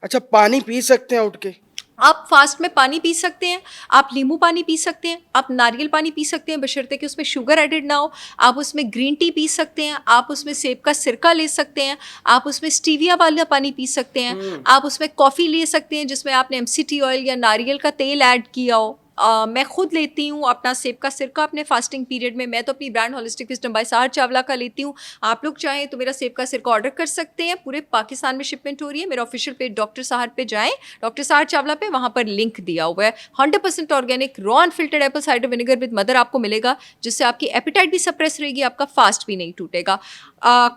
अच्छा, पानी पी सकते हैं उठ के? आप फास्ट में पानी पी सकते हैं, आप नींबू पानी पी सकते हैं, आप नारियल पानी पी सकते हैं बशर्ते कि उसमें शुगर एडेड ना हो। आप उसमें ग्रीन टी पी सकते हैं, आप उसमें सेब का सिरका ले सकते हैं, आप उसमें स्टीविया वाला पानी पी सकते हैं, आप उसमें कॉफ़ी ले सकते हैं जिसमें आपने एमसीटी ऑयल या नारियल का तेल ऐड किया हो। मैं खुद लेती हूँ अपना सेब का सिरका अपने फास्टिंग पीरियड में। मैं तो अपनी brand holistic wisdom by Sahar Chawla का लेती हूँ। आप लोग चाहें तो मेरा सेब का सिरका ऑर्डर कर सकते हैं, पूरे पाकिस्तान में शिपमेंट हो रही है। मेरा ऑफिशियल पेज डॉक्टर साहर पे जाएं, डॉक्टर साहर चावला पे, वहाँ पर लिंक दिया हुआ है। 100% organic raw unfiltered Apple cider vinegar with mother आपको मिलेगा, जिससे आपकी एपिटाइट भी सप्रेस रहेगी, आपका फास्ट भी नहीं टूटेगा।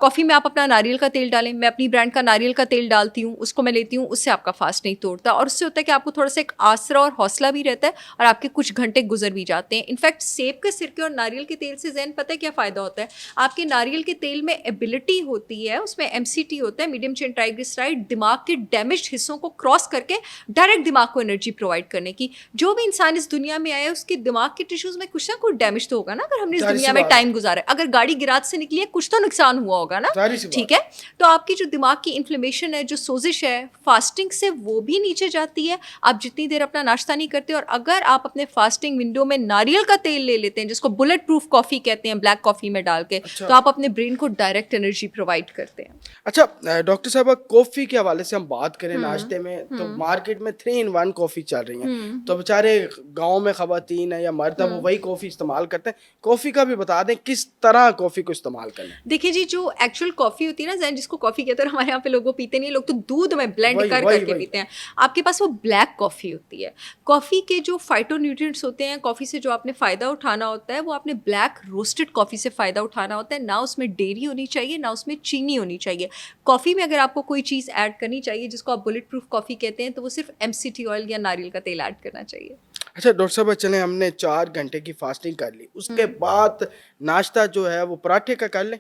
कॉफ़ी में आप अपना नारियल का तेल डालें, मैं अपनी ब्रांड का नारियल का तेल डालती हूँ, उसको मैं लेती हूँ, उससे आपका फास्ट नहीं तोड़ता और उससे होता है कि आपको थोड़ा सा एक आसरा और हौसला भी रहता है और आपके कुछ घंटे गुजर भी जाते हैं। इनफैक्ट सेब के सिरके और नारियल के तेल से जैन पता है क्या फ़ायदा होता है? आपके नारियल के तेल में एबिलिटी होती है, उसमें एमसीटी होता है, मीडियम चेन ट्राइग्लिसराइड, दिमाग के डैमेज्ड हिस्सों को क्रॉस करके डायरेक्ट दिमाग को एनर्जी प्रोवाइड करने की। जो भी इंसान इस दुनिया में आया है उसके दिमाग के टिश्यूज़ में कुछ ना कुछ डैमेज तो होगा ना, अगर हमने इस जाहिर सी दुनिया में बात है। टाइम गुजारा है। अगर गाड़ी गिराज से निकली है कुछ तो नुकसान हुआ होगा ना, जाहिर सी बात ठीक है? तो आपकी जो दिमाग की इन्फ्लेमेशन है, जो सोजिश है, फास्टिंग से वो भी नीचे जाती है। आप जितनी देर अपना नाश्ता नहीं करते और अगर आप अपने फास्टिंग विंडो में नारियल का तेल ले लेते हैं, जिसको बुलेट प्रूफ कॉफ़ी कहते हैं ब्लैक कॉफ़ी में डाल के, अच्छा। तो आप अपने ब्रेन को डायरेक्ट एनर्जी प्रोवाइड करते हैं। अच्छा, डॉक्टर साहब, कॉफ़ी के हवाले से हम बात करें नाश्ते में, तो मार्केट में 3 in 1 कॉफ़ी चल रही है, तो बेचारे गांव में ख़वातीन है या मर्द है वो वही कॉफ़ी इस्तेमाल करते हैं। कॉफ़ी का भी बता दें किस तरह कॉफ़ी को इस्तेमाल करना है। देखिए जी, जो एक्चुअल कॉफ़ी होती है ना जैन, जिसको कॉफ़ी कहते हैं, हमारे यहाँ पे लोग वो पीते नहीं, लोग तो दूध में ब्लेंड वही कर वही करके वही पीते हैं। आपके पास वो ब्लैक कॉफ़ी होती है। कॉफ़ी के जो फाइटोन्यूट्रिएंट्स होते हैं, कॉफ़ी से जो आपने फ़ायदा उठाना होता है, वो आपने ब्लैक रोस्टेड कॉफ़ी से फ़ायदा उठाना होता है। ना उसमें डेयरी होनी चाहिए, ना उसमें चीनी होनी चाहिए। कॉफ़ी में अगर आपको कोई चीज़ ऐड करनी चाहिए जिसको आप बुलेट प्रूफ कॉफ़ी कहते हैं, तो वो सिर्फ एमसीटी ऑयल या नारियल का तेल ऐड करना चाहिए। अच्छा डॉक्टर साहब, चलें हमने 4 घंटे की फास्टिंग कर ली, उसके बाद नाश्ता जो है वो पराठे का कर लें?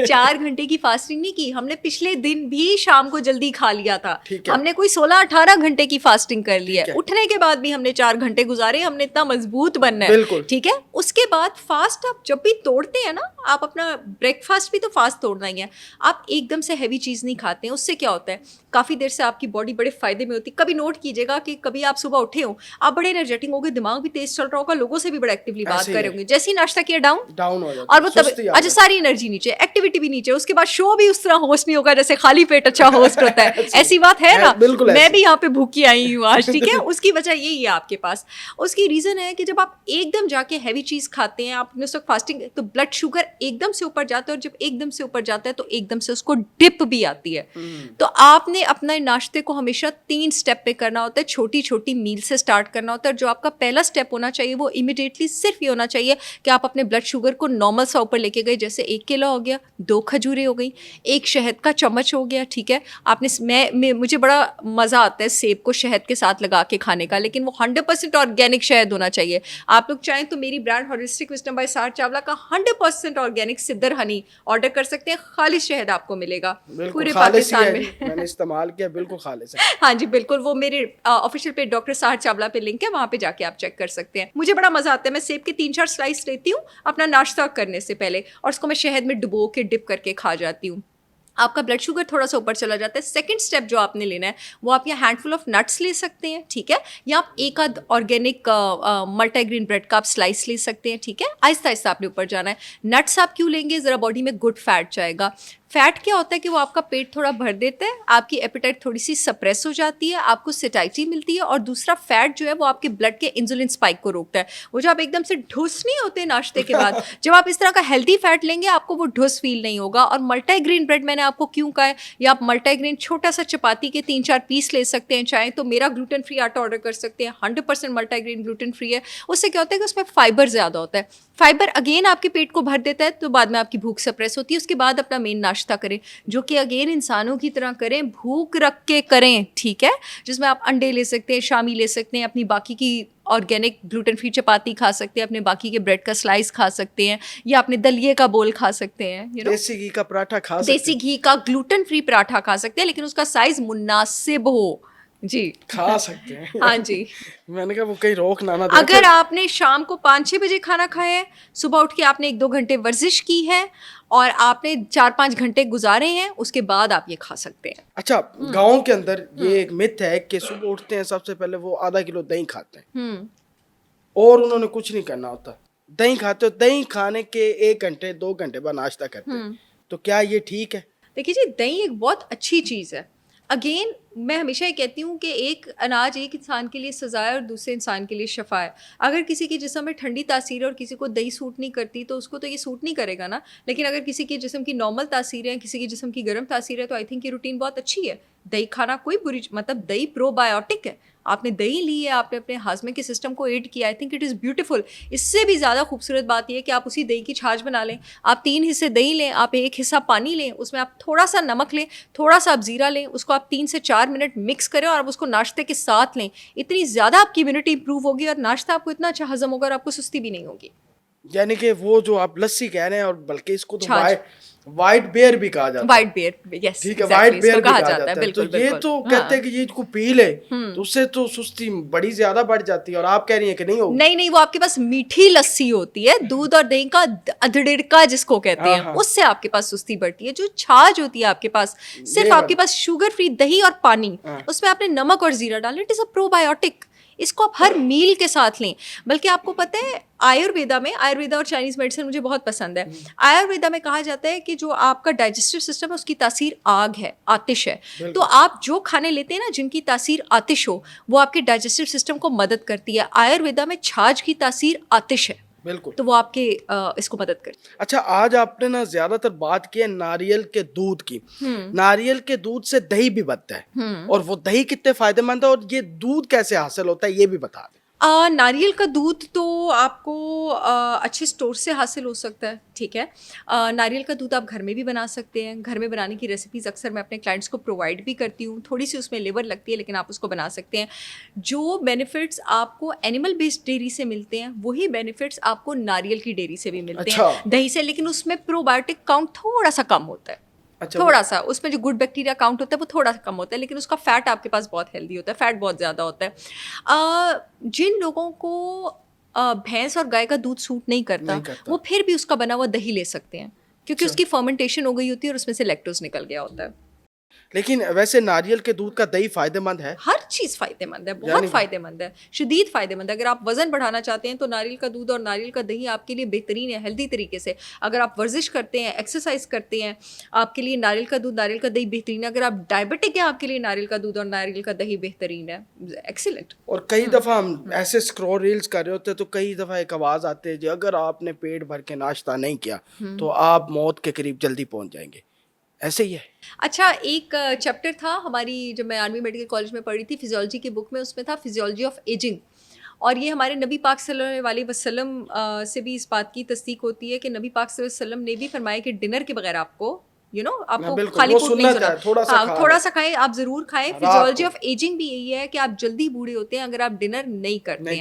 4 घंटे की फास्टिंग नहीं की हमने, पिछले दिन भी शाम को जल्दी खा लिया था। ठीक है। हमने कोई 16-18 घंटे की फास्टिंग कर ली है। ठीक है। उठने के बाद भी हमने 4 घंटे गुजारे, हमने इतना मजबूत बनना है। बिल्कुल। ठीक है। उसके बाद फास्ट आप जब भी तोड़ते हैं ना, आप अपना ब्रेकफास्ट भी तो फास्ट तोड़ना ही है। आप एकदम से हैवी चीज़ नहीं खाते हैं, उससे क्या होता है, काफ़ी देर से आपकी बॉडी बड़े फायदे में होती है। कभी नोट कीजिएगा कि कभी आप सुबह उठे हो, आप बड़े एनर्जेटिक होगे, दिमाग भी तेज चल रहा होगा, लोगों से भी बड़ा एक्टिवली बात ऐसे ही कर है। रहे होंगे। जैसे ही नाश्ता किया डाउन, डाउन हो जाता और है, वो तब सुस्ती आ अच्छा जाती सारी एनर्जी नीचे, एक्टिविटी भी नीचे, उसके बाद शो भी उस तरह होस्ट नहीं होगा जैसे खाली पेट अच्छा होस्ट होता है। है। ऐसे ही ऐसी बात है ना? बिल्कुल मैं ऐसे भी यहाँ पे भूखी आई हूँ आज, ठीक है? उसकी वजह यही है आपके पास। उसकी रीजन है कि जब आप एकदम जाके हैवी चीज खाते हैं, आपने उस वक्त फास्टिंग, तो ब्लड शुगर एकदम से ऊपर जाता है, और जब एकदम से ऊपर जाता है तो एकदम से उसको डिप भी आती है। तो आपने अपने नाश्ते को हमेशा 3 स्टेप पे करना होता है, छोटी छोटी मील से स्टार्ट करना होता है। जो आपका पहला स्टेप होना चाहिए वो इमिडिएटली सिर्फ ये होना चाहिए कि आप अपने ब्लड शुगर को नॉर्मल सा ऊपर लेके गए, जैसे 1 केला हो गया, 2 खजूरें हो गई, 1 शहद का चम्मच हो गया, ठीक है? आपने मुझे बड़ा मज़ा आता है सेब को शहद के साथ लगा के खाने का, लेकिन वो 100% ऑर्गेनिक शहद होना चाहिए। आप लोग चाहें तो मेरी brand holistic wisdom by Sahar Chawla का 100% ऑर्गेनिक सिद्दर हनी ऑर्डर कर सकते हैं, खालिश शहद आपको मिलेगा बिल्कुल पूरे खालिश ही पाकिस्तान है में। जी, मैंने इस्तेमाल किया, बिल्कुल खालिश है। हाँ जी बिल्कुल, वो मेरे ऑफिशियल पेज डॉक्टर साहर चावला पे लिंक है, वहाँ पे जाके आप चेक कर सकते हैं। मुझे बड़ा मजा आता है, मैं सेब के 3-4 स्लाइस लेती हूँ अपना नाश्ता करने से पहले, और उसको मैं शहद में डुबो के डिप करके खा जाती हूँ। आपका ब्लड शुगर थोड़ा सा ऊपर चला जाता है। सेकंड स्टेप जो आपने लेना है वो आप यहाँ हैंडफुल ऑफ नट्स ले सकते हैं, ठीक है? या आप एक आध ऑर्गेनिक मल्टीग्रेन ब्रेड का आप स्लाइस ले सकते हैं, ठीक है? आहिस्ता आहिस्ता आपने ऊपर जाना है। नट्स आप क्यों लेंगे? ज़रा बॉडी में गुड फैट जाएगा। फैट क्या होता है कि वो आपका पेट थोड़ा भर देता है, आपकी एपेटाइट थोड़ी सी सप्रेस हो जाती है, आपको सेटाइटी मिलती है, और दूसरा फैट जो है वो आपके ब्लड के इंसुलिन स्पाइक को रोकता है। वो जो आप एकदम से ढुस नहीं होते नाश्ते के बाद, जब आप इस तरह का हेल्दी फैट लेंगे आपको वो ढुस फील नहीं होगा। और मल्टीग्रेन ब्रेड मैंने आपको क्यों कहा है, या आप मल्टीग्रेन छोटा सा चपाती के 3-4 पीस ले सकते हैं, चाहे तो मेरा ग्लूटेन फ्री आटा ऑर्डर कर सकते हैं, 100% मल्टीग्रेन ग्लूटेन फ्री है। उससे क्या होता है कि उसमें फाइबर ज़्यादा होता है। फाइबर अगेन आपके पेट को भर देता है, तो बाद में आपकी भूख सप्रेस होती है। उसके बाद अपना मेन नाश्ता करें, जो कि अगेन इंसानों की तरह करें, भूख रख के करें, ठीक है? जिसमें आप अंडे ले सकते हैं, शामी ले सकते हैं, अपनी बाकी की ऑर्गेनिक ग्लूटेन फ्री चपाती खा सकते हैं, अपने बाकी के ब्रेड का स्लाइस खा सकते हैं, या अपने दलिए का बोल खा सकते हैं, देसी घी का पराठा खा सकते देसी घी का ग्लूटेन फ्री पराठा खा सकते हैं, लेकिन उसका साइज मुनासिब हो, जी खा सकते हैं। हाँ जी। मैंने कहा वो कहीं रोक ना दे। अगर आपने शाम को 5-6 बजे खाना खाया है, सुबह उठ के आपने 1-2 घंटे वर्जिश की है और आपने 4-5 घंटे गुजारे हैं, उसके बाद आप ये खा सकते हैं। अच्छा, गांव के अंदर ये एक मिथ है कि सुबह उठते हैं सबसे पहले वो आधा किलो दही खाते हैं और उन्होंने कुछ नहीं करना होता। दही खाते हो, दही खाने के 1 घंटे 2 घंटे बाद नाश्ता करते हैं, तो क्या ये ठीक है? देखिए जी, दही एक बहुत अच्छी चीज़ है। अगेन मैं हमेशा ये कहती हूँ कि एक अनाज एक इंसान के लिए सज़ा है और दूसरे इंसान के लिए शफ़ा है। अगर किसी के जिस्म में ठंडी तासीर है और किसी को दही सूट नहीं करती, तो उसको तो ये सूट नहीं करेगा ना। लेकिन अगर किसी के जिस्म की नॉर्मल तासीर है, किसी के जिस्म की गर्म तासीर है, तो आई थिंक ये रूटीन बहुत अच्छी है। दही खाना कोई बुरी, मतलब दही प्रोबायोटिक है। आपने दही ली है, आपने अपने हाजमे के सिस्टम को एड किया, I think it is beautiful. इससे भी ज़्यादा खूबसूरत बात यह है कि आप उसी दही की छाछ बना लें। आप 3 हिस्से दही लें, आप 1 हिस्सा पानी लें, उसमें आप थोड़ा सा नमक लें, थोड़ा सा आप ज़ीरा लें, उसको आप 3 से 4 मिनट मिक्स करें और आप उसको नाश्ते के साथ लें। इतनी ज़्यादा आपकी इम्यूनिटी इंप्रूव होगी और नाश्ता आपको इतना अच्छा हजम होगा और आपको सुस्ती भी नहीं होगी। यानी कि वो जो आप लस्सी कह रहे हैं, और बल्कि इसको तो छाछ। वाइट बेयर भी कहा जाता है। वाइट बेयर, यस, ठीक है, वाइट बेयर भी कहा जाता है। तो बिल्कुल, ये बिल्कुल। तो हाँ। कहते हैं कि ये इसको पी ले तो उससे तो सुस्ती बड़ी ज्यादा बढ़ जाती है, और आप कह रही हैं कि नहीं होगी। नहीं, वो आपके पास मीठी लस्सी होती है, दूध और दही का अधड़िड़का जिसको कहते हैं, हाँ। उससे आपके पास सुस्ती बढ़ती है। जो छाछ होती है आपके पास, सिर्फ ये आपके पास शुगर फ्री दही और पानी, हाँ। उसमें आपने नमक और जीरा डालना, इट इज अ प्रोबायोटिक। इसको आप हर मील के साथ लें। बल्कि आपको पता है, आयुर्वेदा और चाइनीज मेडिसिन मुझे बहुत पसंद है। आयुर्वेदा में कहा जाता है कि जो आपका डाइजेस्टिव सिस्टम है उसकी तासीर आग है, आतिश है। तो आप जो खाने लेते हैं ना जिनकी तासीर आतिश हो, वो आपके डाइजेस्टिव सिस्टम को मदद करती है। आयुर्वेदा में छाछ की तासीर आतिश है, बिल्कुल, तो वो आपके इसको मदद करती है। अच्छा, आज आपने ना ज्यादातर बात की है नारियल के दूध की। नारियल के दूध से दही भी बनता है, और वो दही कितने फायदेमंद है और ये दूध कैसे हासिल होता है ये भी बता दें। नारियल का दूध तो आपको अच्छे स्टोर से हासिल हो सकता है, ठीक है। नारियल का दूध आप घर में भी बना सकते हैं। घर में बनाने की रेसिपीज़ अक्सर मैं अपने क्लाइंट्स को प्रोवाइड भी करती हूँ। थोड़ी सी उसमें लेबर लगती है, लेकिन आप उसको बना सकते हैं। जो बेनिफिट्स आपको एनिमल बेस्ड डेयरी से मिलते हैं, वही बेनिफिट्स आपको नारियल की डेयरी से भी मिलते हैं, दही से। लेकिन उसमें प्रोबायोटिक काउंट थोड़ा सा कम होता है। अच्छा, थोड़ा सा उसमें जो गुड बैक्टीरिया काउंट होता है वो थोड़ा सा कम होता है, लेकिन उसका फैट आपके पास बहुत हेल्दी होता है, फैट बहुत ज़्यादा होता है। जिन लोगों को भैंस और गाय का दूध सूट नहीं करता, वो फिर भी उसका बना हुआ दही ले सकते हैं, क्योंकि उसकी फर्मेंटेशन हो गई होती है और उसमें से लैक्टोज निकल गया होता है। लेकिन वैसे नारियल के दूध का दही फायदेमंद है? हर चीज़ फायदेमंद है, बहुत फायदेमंद है, शदीद फायदेमंद है। अगर आप वजन बढ़ाना चाहते हैं तो नारियल का दूध और नारियल का दही आपके लिए बेहतरीन है, हेल्दी तरीके से। अगर आप वर्जिश करते हैं, एक्सरसाइज करते हैं, आपके लिए नारियल का दूध, नारियल का दही बेहतरीन है। अगर आप डायबिटिक हैं, आपके लिए नारियल का दूध और नारियल का दही बेहतरीन है, एक्सीलेंट। और कई दफ़ा हम ऐसे स्क्रॉल रील्स कर रहे होते हैं तो कई दफ़ा एक आवाज़ आती है जी, अगर आपने पेट भर के नाश्ता नहीं किया तो आप मौत के करीब जल्दी पहुंच जाएंगे। ऐसे ही है? अच्छा, एक चैप्टर था हमारी, जब मैं आर्मी मेडिकल कॉलेज में पढ़ी थी, फिजियोलॉजी की बुक में, उसमें था फिजियोलॉजी ऑफ एजिंग। और ये हमारे नबी पाक सल्लल्लाहु अलैहि वसल्लम से भी इस बात की तस्दीक होती है कि नबी पाक सल्लल्लाहु अलैहि वसल्लम ने भी फरमाया कि डिनर के बगैर आपको आपको खाली पेट नहीं सोना, थोड़ा सा खाएं, आप जरूर खाएं। फिजियोलॉजी ऑफ एजिंग भी यही है कि आप जल्दी बूढ़े होते हैं अगर आप डिनर नहीं करते हैं।